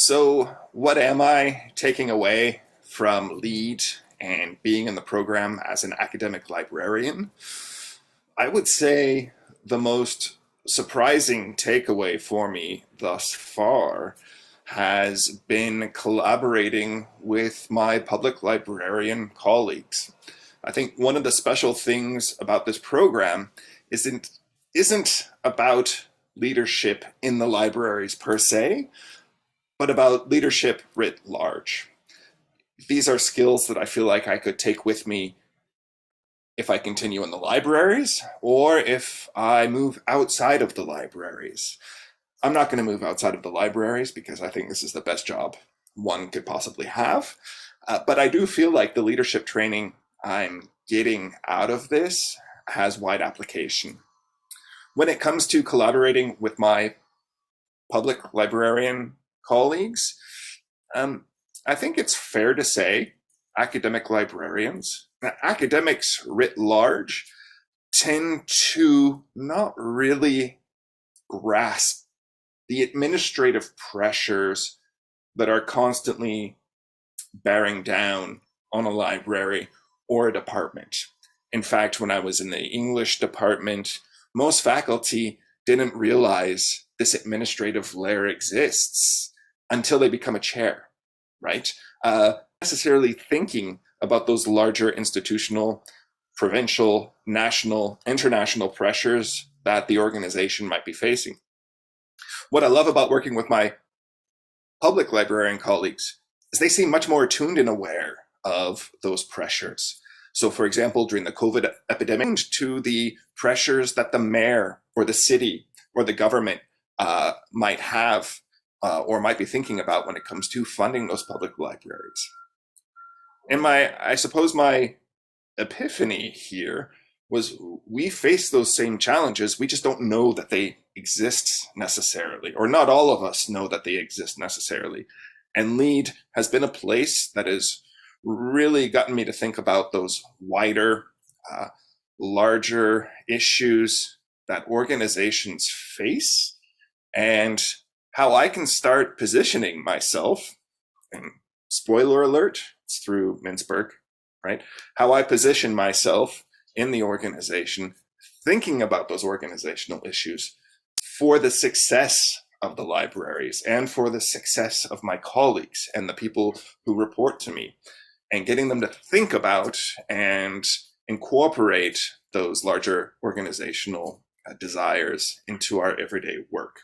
So, what am I taking away from LEAD and being in the program as an academic librarian? I would say the most surprising takeaway for me thus far has been collaborating with my public librarian colleagues. I think one of the special things about this program isn't about leadership in the libraries per se, but about leadership writ large. These are skills that I feel like I could take with me if I continue in the libraries or if I move outside of the libraries. I'm not going to move outside of the libraries because I think this is the best job one could possibly have. But I do feel like the leadership training I'm getting out of this has wide application. When it comes to collaborating with my public librarian colleagues, I think it's fair to say academic librarians, academics writ large, tend to not really grasp the administrative pressures that are constantly bearing down on a library or a department. In fact, when I was in the English department, most faculty didn't realize this administrative layer exists until they become a chair, right? Necessarily thinking about those larger institutional, provincial, national, international pressures that the organization might be facing. What I love about working with my public librarian colleagues is they seem much more attuned and aware of those pressures. So, for example, during the COVID epidemic, to the pressures that the mayor or the city or the government might have or might be thinking about when it comes to funding those public libraries. And I suppose my epiphany here was we face those same challenges. We just don't know that they exist necessarily, or not all of us know that they exist necessarily. And LEAD has been a place that has really gotten me to think about those wider, larger issues that organizations face and how I can start positioning myself, and spoiler alert, it's through Mintzberg, right? How I position myself in the organization, thinking about those organizational issues for the success of the libraries and for the success of my colleagues and the people who report to me, and getting them to think about and incorporate those larger organizational desires into our everyday work.